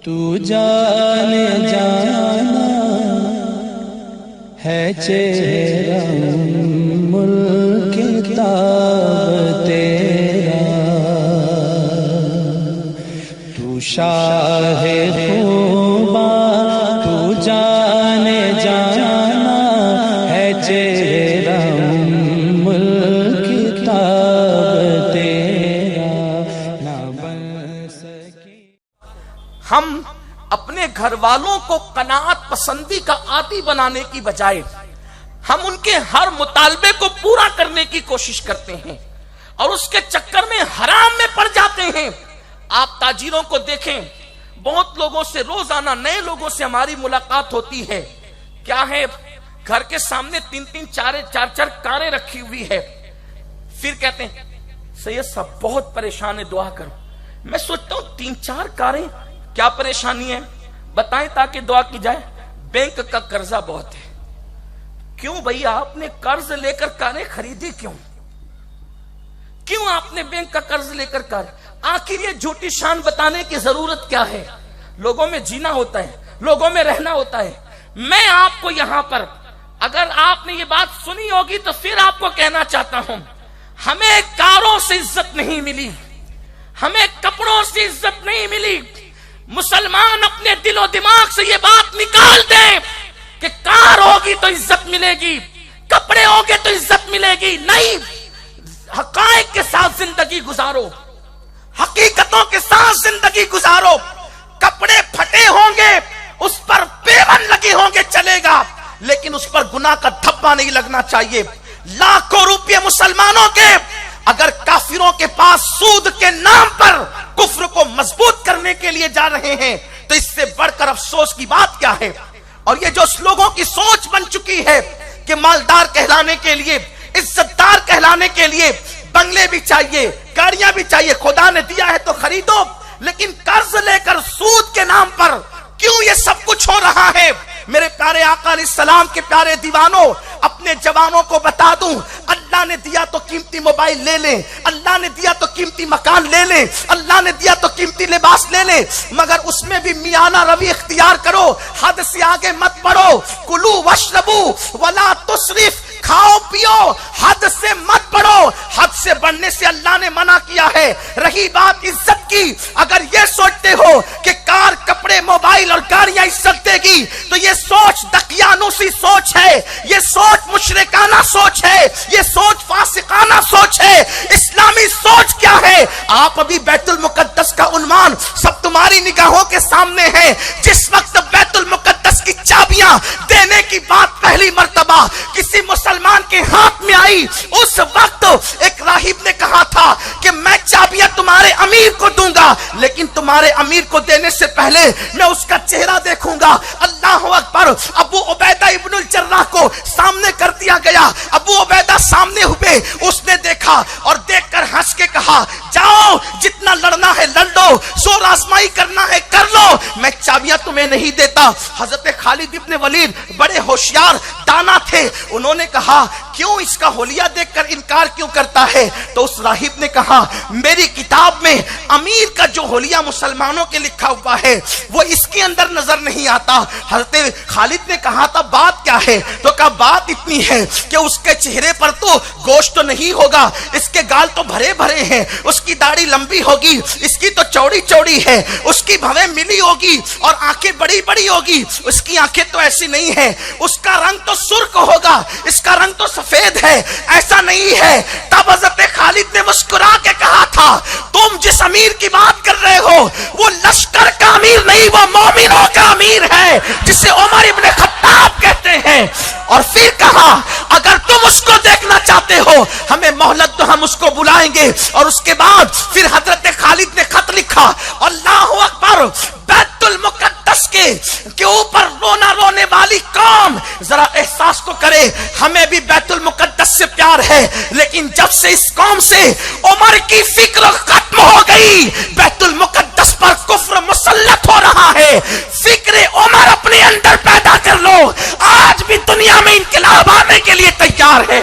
तू जाने जाना है चेहरा मुल्क ताब तेरा, तू शाहे खूबा तू जाने जाना है चेहरा मुल्क ताब तेरा ना बन सके। हम अपने घर वालों को कनाअत पसंदी का आदी बनाने की बजाय हम उनके हर मुतालबे को पूरा करने की कोशिश करते हैं और उसके चक्कर में हराम में पड़ जाते हैं। आप ताजिरों को देखें, बहुत लोगों से रोजाना नए लोगों से हमारी मुलाकात होती है। क्या है, घर के सामने 3-3 4-4 कारें रखी हुई है। फिर कहते हैं सैयद साहब बहुत परेशान है, दुआ करो। मैं सोचता हूं 3-4 कारें, क्या परेशानी है बताएं ताकि दुआ की जाए। बैंक का कर्जा बहुत है। क्यों भैया आपने कर्ज लेकर कारें खरीदी? क्यों आपने बैंक का कर्ज लेकर कार? आखिर ये झूठी शान बताने की जरूरत क्या है? लोगों में जीना होता है, लोगों में रहना होता है। मैं आपको यहां पर, अगर आपने ये बात सुनी होगी तो फिर आपको कहना चाहता हूं, हमें कारों से इज्जत नहीं मिली, हमें कपड़ों से इज्जत नहीं मिली। मुसलमान अपने दिलो दिमाग से ये बात निकाल दें कि कार होगी तो इज्जत मिलेगी, कपड़े होंगे तो इज्जत मिलेगी। नहीं, हकायक के साथ जिंदगी गुजारो, हकीकतों के साथ जिंदगी गुजारो। कपड़े फटे होंगे, उस पर पेवन लगे होंगे, चलेगा, लेकिन उस पर गुनाह का धब्बा नहीं लगना चाहिए। लाखों रुपये मुसलमानों के अगर काफिरों के पास सूद के नाम पर कुफ्र को मजबूत करने के लिए जा रहे हैं तो इससे बढ़कर अफसोस की बात क्या है। और ये जो लोगों की सोच बन चुकी है कि मालदार कहलाने के लिए, इज्जतदार कहलाने के लिए बंगले भी चाहिए, गाड़ियां भी चाहिए। खुदा ने दिया है तो खरीदो, लेकिन कर्ज लेकर सूद के नाम पर क्यों ये सब कुछ हो रहा है? मेरे प्यारे आका अलैहिस्सलाम के प्यारे दीवानों, अपने जवानों को बता दूं, अल्लाह ने दिया तो कीमती मोबाइल ले लें, अल्लाह ने दिया तो कीमती मकान ले लें, अल्लाह ने दिया तो कीमती लिबास ले लें, मगर उसमें भी मियाना रवि इख्तियार करो, हद से आगे मत बढ़ो। कुलू वशरबू वला तुसरिफ, खाओ पियो, हद से मत बढ़ो। हद से बढ़ने से अल्लाह ने मना किया है। रही बात इज्जत की, अगर ये सोचते हो कि कार, कपड़े, मोबाइल और गाड़ियां इज्जत देगी तो ये सोच दकियानुसी सोच है, ये सोच मुशरिकाना सोच है, ये सोच फासिकाना सोच है। इस्लामी सोच क्या है? आप अभी बैतुल मुकद्दस का उन्वान सब तुम्हारी निगाहों के सामने है। जिस वक्त बैतुल मुकद्दस की चाबियां देने की बात पहली मर्तबा किसी मुसलमान के हाथ में आई, उस वक्त एक राहिब ने कहा था कि मैं चाबियां तुम्हारे अमीर को दूंगा, लेकिन तुम्हारे अमीर को देने से पहले मैं उसका चेहरा देखूंगा। अल्लाहु अकबर। अबू उबैदा इब्नुल जर्राह को सामने कर दिया गया। अबू उबैदा सामने हुए, उसने देखा और देखकर हंस के कहा, जाओ जितना लड़ना है लड़ लो, शोर आजमाई करना है कर लो, मैं चाबियां तुम्हें नहीं देता। हजरत खालिद इब्न वलीद बड़े होशियार दाना थे, उन्होंने कहा क्यों इसका होलिया देखकर इनकार क्यों करता है? तो उस राहिब ने कहा, मेरी किताब में अमीर का जो होलिया मुसलमानों के लिखा हुआ है वो इसके अंदर नजर नहीं आता। हजरत खालिद ने कहा था बात क्या है? तो कहा बात इतनी है कि उसके चेहरे पर तो गोश्त तो नहीं होगा, इसके गाल तो भरे भरे हैं, उसकी दाढ़ी लंबी होगी, इसकी तो चौड़ी चौड़ी है, उसकी भवें मिली होगी और आंखें बड़ी बड़ी होगी, उसकी आंखें तो ऐसी नहीं है, उसका रंग तो सुर्ख होगा, इसका रंग तो सफेद है, ऐसा नहीं है। तब हजरत खालिद ने मुस्कुरा के कहा था, तुम जिस अमीर की बात कर रहे हो वो लश्कर का अमीर नहीं, वो मोमिनों का अमीर है, जिसे उमर इब्न खत्ताब कहते हैं। और फिर कहा, अगर तुम उसको देखना चाहते हो हमें मोहलत दो, हम उसको बुलाएंगे। और उसके बाद फिर हजरत खालिद ने खत लिखा। अल्लाहु अकबर। बैतुल मुकद्दस के ऊपर रोना रोने वाली कौम जरा एहसास तो करे, हमें भी बैतुल मुकद्दस से प्यार है, लेकिन जब से इस कौम से उमर की फिक्र खत्म हो गई, बैतुल मुकद्दस पर कुफ्र मुसल्लत हो रहा है। फिक्र उमर अपने अंदर पैदा कर लो, आज भी दुनिया में इनकलाब आने के लिए तैयार है।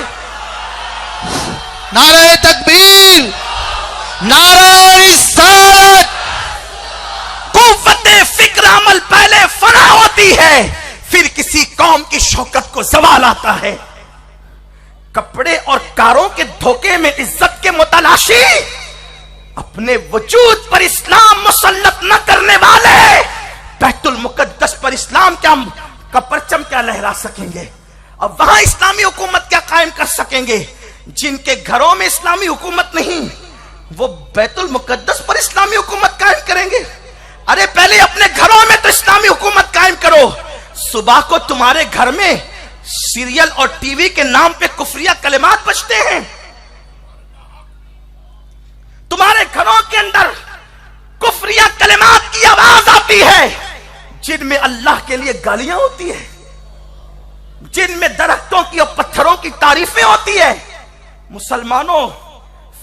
नारे तकबीर, नारे रिसालत, कुव्वते फिक्र की शौकत को जवाल आता है। कपड़े और कारों के धोखे में इज्जत के मुतलाशी अपने वजूद पर इस्लाम मुसल्लत न करने वाले बैतुल मुकद्दस पर इस्लाम का परचम क्या लहरा सकेंगे? अब वहां इस्लामी हुकूमत क्या कायम कर सकेंगे? जिनके घरों में इस्लामी हुकूमत नहीं, वो बैतुल मुकद्दस पर इस्लामी हुकूमत कायम करेंगे। अरे पहले अपने घरों में तो इस्लामी हुकूमत कायम करो। सुबह को तुम्हारे घर में सीरियल और टीवी के नाम पे कुफरिया कलिमात बजते हैं। तुम्हारे घरों के अंदर कुफरिया कलिमात की आवाज आती है, जिनमें अल्लाह के लिए गालियां होती है, जिनमें दरख्तों की और पत्थरों की तारीफें होती है। मुसलमानों,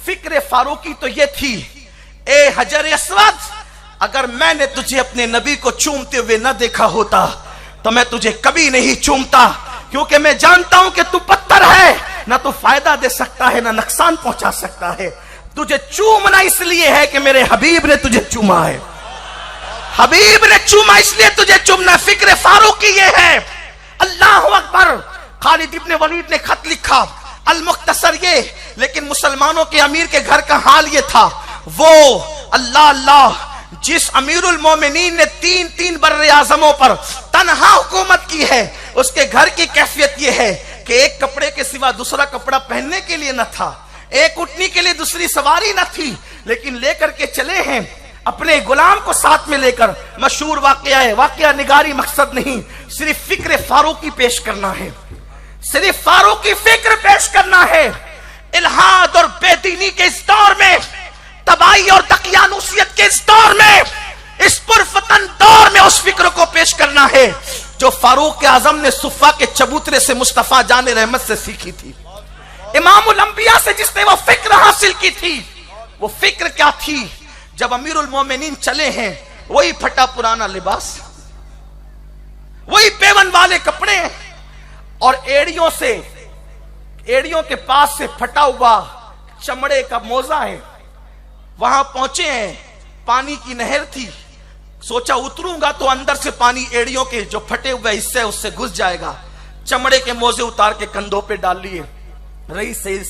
फिक्र फारूकी तो ये थी, ए हजर अस्वद, अगर मैंने तुझे अपने नबी को चूमते हुए न देखा होता तो मैं तुझे कभी नहीं चूमता, क्योंकि मैं जानता हूं कि तू पत्थर है, ना तू फायदा दे सकता है ना नुकसान पहुंचा सकता है। तुझे चूमना इसलिए है कि मेरे हबीब ने तुझे चूमा है, हबीब ने चूमा इसलिए तुझे चूमना। फिक्र फारूकी ये है। अल्लाह अकबर। खालिद इब्ने वलीद ने खत लिखा, अल मुख्तसर ये, लेकिन मुसलमानों के अमीर के घर का हाल ये था। वो अल्लाह अल्लाह जिस अमीरुल मोमिनीन ने तीन बर्रे आजमों पर तन्हा हुकूमत की है, उसके घर की कैफियत यह है कि एक कपड़े के सिवा दूसरा कपड़ा पहनने के लिए न था, एक उठनी के लिए दूसरी सवारी न थी, लेकिन लेकर के चले हैं अपने गुलाम को साथ में लेकर। मशहूर वाकया है, वाकया निगारी मकसद नहीं, सिर्फ फिक्र फारूकी पेश करना है, सिर्फ फारूकी फिक्र पेश करना है। इल्हाद और बेदीनी के इस दौर में, तबाही और दकियानूसियत के इस दौर में, इस पुरफतन दौर में उस फिक्र को पेश करना है जो फारूक आजम ने सुफ़ा के चबूतरे से मुस्तफा जाने रहमत से सीखी थी, इमामुल अंबिया से जिसने वो फिक्र हासिल की थी। वो फिक्र क्या थी? जब अमीरुल मोमिनीन चले हैं, वही फटा पुराना लिबास, वही पेवन वाले कपड़े और एड़ियों के पास से फटा हुआ चमड़े का मोजा है। वहां पहुंचे हैं, पानी की नहर थी, सोचा उतरूंगा तो अंदर से पानी एड़ियों के जो फटे हुए हिस्से उससे घुस जाएगा। चमड़े के मोजे उतार के कंधों पे डाल लिए, रही से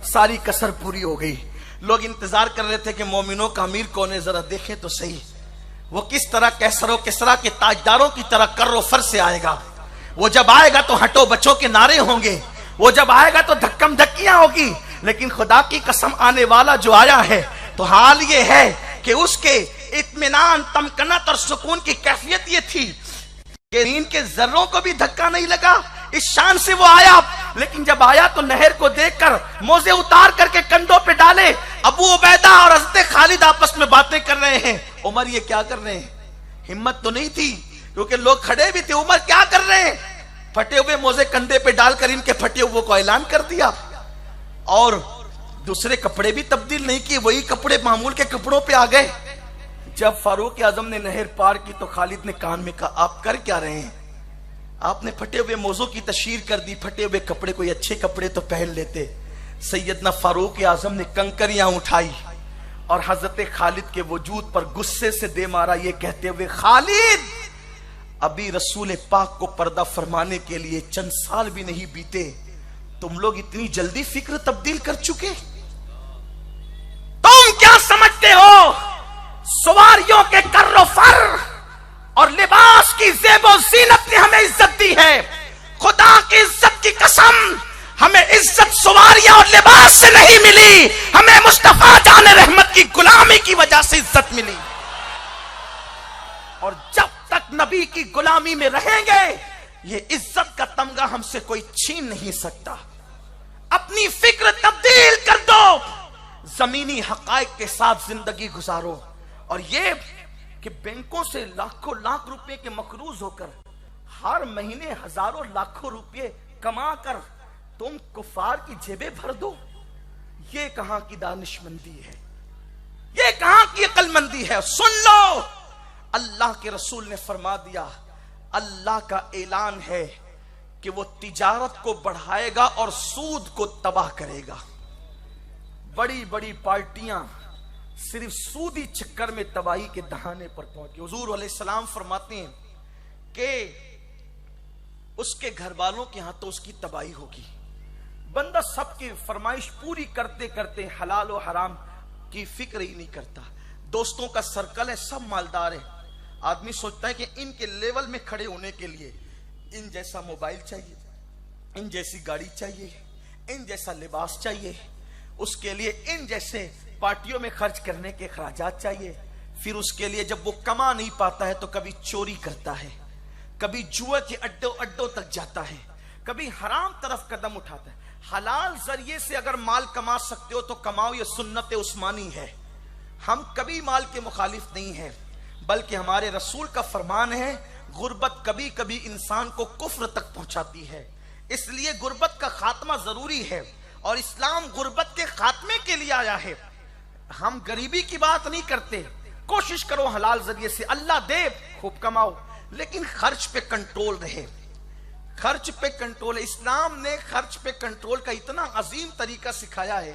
सारी कसर पूरी हो गई। लोग इंतजार कर रहे थे कि मोमिनों का अमीर कौन है, जरा देखें तो सही, वो किस तरह कैसरो किसरा के ताजदारों की तरह कर्रो फर से आएगा। वो जब आएगा तो हटो बच्चों के नारे होंगे, वो जब आएगा तो धक्कम धक्कियां होगी। लेकिन खुदा की कसम, आने वाला जो आया है तो हाल ये है कि उसके इत्मीनान, तमकनत और सुकून की कैफियत ये थी कि इनके जर्रों को भी धक्का नहीं लगा। इस शान से वो आया, लेकिन जब आया तो नहर को देखकर मोजे उतार करके कंधों पे डाले। अबू उबैदा और हज़रत खालिद आपस में बातें कर रहे हैं। उमर ये क्या कर रहे हैं? हिम्मत तो नहीं थी, क्योंकि लोग खड़े भी थे। उमर क्या कर रहे हैं? फटे हुए मोजे कंधे पे डालकर इनके फटे हुए को ऐलान कर दिया, और दूसरे कपड़े भी तब्दील नहीं किए, वही कपड़े मामूल के कपड़ों पे आ गए। जब फारूक आजम ने नहर पार की तो खालिद ने कान में कहा, आप कर क्या रहे हैं? आपने फटे हुए मोजों की तशहीर कर दी, फटे हुए कपड़े, कोई अच्छे कपड़े तो पहन लेते। सैयदना फारूक आजम ने कंकरियां उठाई और हजरत खालिद के वजूद पर गुस्से से दे मारा, ये कहते हुए, खालिद, अभी रसूल पाक को पर्दा फरमाने के लिए चंद साल भी नहीं बीते, तुम लोग इतनी जल्दी फिक्र तब्दील कर चुके? तुम क्या समझते हो? सवारियों के कर्रो फर और लिबास की ज़ेबो ज़ीनत ने हमें इज्जत दी है। खुदा की इज्जत की कसम, हमें इज्जत सवारियां और लिबास से नहीं मिली, हमें मुस्तफा जाने रहमत की गुलामी की वजह से इज्जत मिली। और जब तक नबी की गुलामी में रहेंगे, ये इज्जत का तमगा हमसे कोई छीन नहीं सकता। अपनी फिक्र तब्दील कर दो, जमीनी हकायक के साथ जिंदगी गुजारो। और ये कि बैंकों से लाखों लाख रुपए के मकरूज होकर हर महीने हजारों लाखों रुपए कमा कर तुम कुफार की जेबें भर दो, ये कहां की दानिशमंदी है? ये कहां की अक्लमंदी है? सुन लो, अल्लाह के रसूल ने फरमा दिया, अल्लाह का ऐलान है कि वो तिजारत को बढ़ाएगा और सूद को तबाह करेगा। बड़ी बड़ी पार्टियां सिर्फ सूदी चक्कर में तबाही के दहाने पर पहुंच गई। हुजूर अलैहिस्सलाम फरमाते हैं कि उसके घर वालों के यहां तो उसकी तबाही होगी। बंदा सबकी फरमाइश पूरी करते करते हलाल और हराम की फिक्र ही नहीं करता। दोस्तों का सर्कल है, सब मालदार है। आदमी सोचता है कि इनके लेवल में खड़े होने के लिए इन जैसा मोबाइल चाहिए, इन जैसी गाड़ी चाहिए, इन जैसा लिबास चाहिए, उसके लिए इन जैसे पार्टियों में खर्च करने के खर्चात चाहिए। फिर उसके लिए जब वो कमा नहीं पाता है तो कभी चोरी करता है, कभी जुए के अड्डों तक जाता है, कभी हराम तरफ कदम उठाता है। हलाल जरिए से अगर माल कमा सकते हो तो कमाओ, ये सुन्नत उस्मानी है। हम कभी माल के मुखालिफ नहीं है, बल्कि हमारे रसूल का फरमान है गुर्बत कभी कभी इंसान को कुफ्र तक पहुंचाती है, इसलिए गुर्बत का खात्मा जरूरी है और इस्लाम गुर्बत के खात्मे के लिए आया है। हम गरीबी की बात नहीं करते, कोशिश करो हलाल जरिए से, अल्लाह दे खूब कमाओ, लेकिन खर्च पे कंट्रोल रहे। खर्च पे कंट्रोल, इस्लाम ने खर्च पे कंट्रोल का इतना अजीम तरीका सिखाया है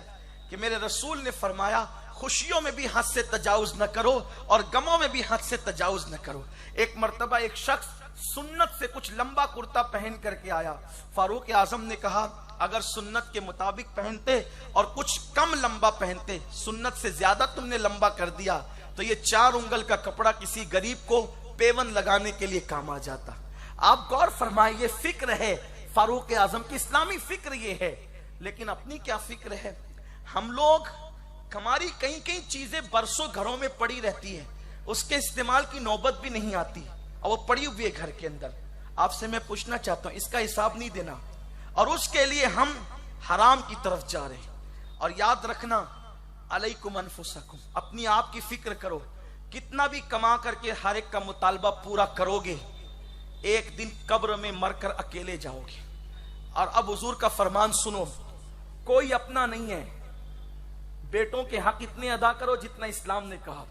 कि मेरे रसूल ने फरमाया खुशियों में भी हद से तजाउज न करो और गमों में भी हद से तजाउज न करो। एक मर्तबा एक शख्स सुन्नत से कुछ लंबा कुर्ता पहन करके आया। फारूक आजम ने कहा अगर सुन्नत के मुताबिक पहनते और कुछ कम लंबा पहनते, सुन्नत से ज्यादा तुमने लंबा कर दिया तो ये 4 उंगल का कपड़ा किसी गरीब को पेवन लगाने के लिए काम आ जाता। आप गौर फरमाइए, ये फिक्र है फारूक आजम की, इस्लामी फिक्र ये है। लेकिन अपनी क्या फिक्र है? हम लोग, हमारी कई कई चीजें बरसों घरों में पड़ी रहती है, उसके इस्तेमाल की नौबत भी नहीं आती और वो पड़ी हुई है घर के अंदर। आपसे मैं पूछना चाहता हूं, इसका हिसाब नहीं देना और उसके लिए हम हराम की तरफ जा रहे हैं। और याद रखना, अलैकुम अनफुसकुम, अपनी आप की फिक्र करो। कितना भी कमा करके हर एक का मुतालबा पूरा करोगे, एक दिन कब्र में मरकर अकेले जाओगे। और अब हुजूर का फरमान सुनो, कोई अपना नहीं है। बेटों के हक इतने अदा करो जितना इस्लाम ने कहा,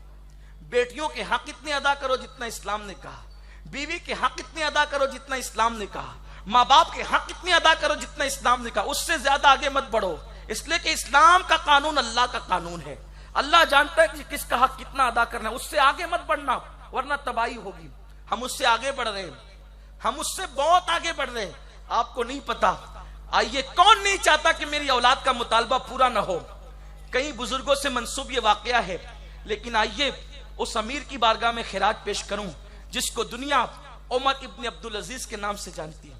बेटियों के हक इतने अदा करो जितना इस्लाम ने कहा, बीवी के हक इतने अदा करो जितना इस्लाम ने कहा, माँ बाप के हक इतने अदा करो जितना इस्लाम ने कहा, उससे ज्यादा आगे मत बढ़ो। इसलिए कि इस्लाम का कानून अल्लाह का कानून है। अल्लाह जानता है कि किसका हक कितना अदा करना है, उससे आगे मत बढ़ना वरना तबाही होगी। हम उससे आगे बढ़ रहे हैं, हम उससे बहुत आगे बढ़ रहे हैं, आपको नहीं पता। आइए, कौन नहीं चाहता कि मेरी औलाद का मुतालबा पूरा ना हो? कई बुजुर्गों से मंसूब ये वाकया है। लेकिन आइए उस अमीर की बारगाह में खिराज पेश करूं जिसको दुनिया उमर इब्न अब्दुल अजीज के नाम से जानती है।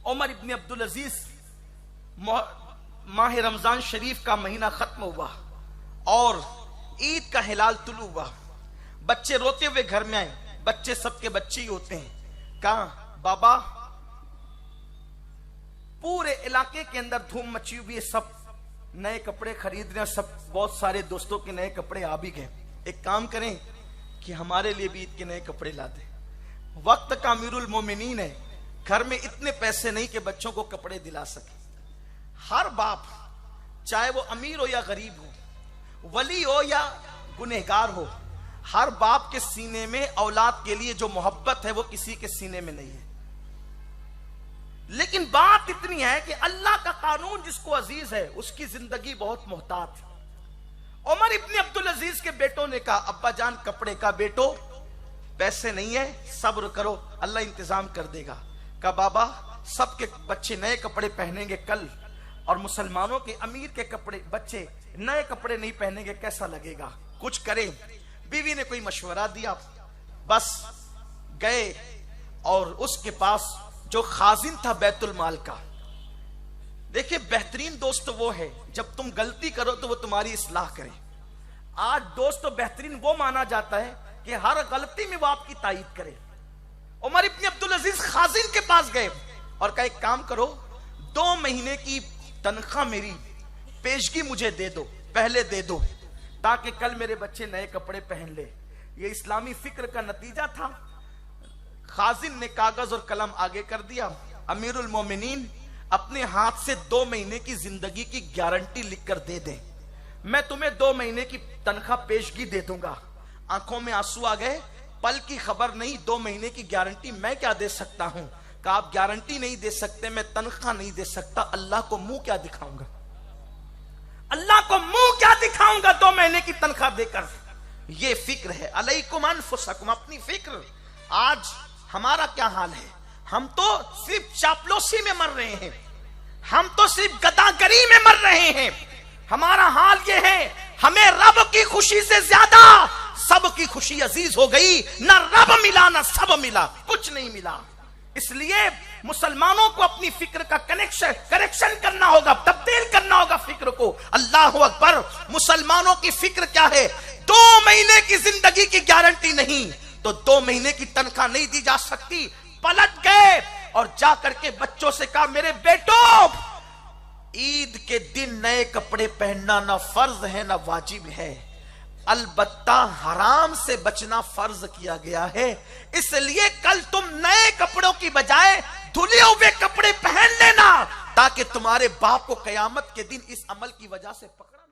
उमर इब्न अब्दुल अजीज, माह रमजान शरीफ का महीना खत्म हुआ और ईद का हिलाल तुलू हुआ। बच्चे रोते हुए घर में आए, बच्चे सबके बच्चे ही होते हैं। कहा बाबा, पूरे इलाके के अंदर धूम मची हुई है, सब नए कपड़े खरीद रहे हैं, सब बहुत सारे दोस्तों के नए कपड़े आ भी गए। एक काम करें कि हमारे लिए भी ईद के नए कपड़े ला दें। वक्त का अमीरुल मोमिनीन है, घर में इतने पैसे नहीं कि बच्चों को कपड़े दिला सके। हर बाप, चाहे वो अमीर हो या गरीब हो, वली हो या गुनहगार हो, हर बाप के सीने में औलाद के लिए जो मोहब्बत है वो किसी के सीने में नहीं है। लेकिन बात इतनी है कि अल्लाह का कानून जिसको अजीज है उसकी जिंदगी बहुत मोहतात है। उमर इब्न अब्दुल अजीज के बेटों ने कहा, अब्बा जान कपड़े का, बेटो पैसे नहीं है, सब्र करो, अल्लाह इंतजाम कर देगा। कहा बाबा, सबके बच्चे नए कपड़े पहनेंगे कल और मुसलमानों के अमीर के कपड़े बच्चे नए कपड़े नहीं पहनेंगे, कैसा लगेगा? कुछ करें। बीवी ने कोई मशवरा दिया, बस गए और उसके पास जो खाजिन था बैतुल माल का, देखिए बेहतरीन दोस्त वो है जब तुम गलती करो तो वो तुम्हारी इस्लाह करे। आज दोस्त तो बेहतरीन वो माना जाता है कि हर गलती में वो आपकी तायीद करे। उमर इब्न अब्दुल अजीज खाजिन के पास गए और कहा एक काम करो, 2 महीने की तनख्वाह मेरी पेशगी मुझे दे दो, पहले दे दो, ताकि कल मेरे बच्चे नए कपड़े पहन ले। ये इस्लामी फिक्र का नतीजा था। खाजिन ने कागज और कलम आगे कर दिया। अमीरुल मोमिनीन अपने हाथ से 2 महीने की जिंदगी की गारंटी लिखकर दे दें, मैं तुम्हें 2 महीने की तनख्वाह पेशगी दे दूंगा। आंखों में आंसू आ गए, पल की खबर नहीं, 2 महीने की गारंटी मैं क्या दे सकता हूं? कहा आप गारंटी नहीं दे सकते, मैं तनख्वाह नहीं दे सकता, अल्लाह को मुंह क्या दिखाऊंगा? अल्लाह को मुंह क्या दिखाऊंगा 2 महीने की तनख्वाह देकर? ये फिक्र है। अलैकुम अनफुसकुम, अपनी फिक्र। आज हमारा क्या हाल है? हम तो सिर्फ चापलूसी में मर रहे हैं, हम तो सिर्फ गदागरी में मर रहे हैं। हमारा हाल ये है, हमें रब की खुशी से ज्यादा सबकी खुशी अजीज हो गई। ना रब मिला ना सब मिला, कुछ नहीं मिला। इसलिए मुसलमानों को अपनी फिक्र का करेक्शन करना होगा, तब्दील करना होगा फिक्र को। अल्लाह अकबर। मुसलमानों की फिक्र क्या है? 2 महीने की जिंदगी की गारंटी नहीं तो 2 महीने की तनख्वाह नहीं दी जा सकती। पलट गए और जाकर के बच्चों से कहा, मेरे बेटों, ईद के दिन नए कपड़े पहनना ना फर्ज है ना वाजिब है, अलबत्ता हराम से बचना फर्ज किया गया है। इसलिए कल तुम नए कपड़ों की बजाय धुले हुए कपड़े पहन लेना, ताकि तुम्हारे बाप को कयामत के दिन इस अमल की वजह से पकड़ा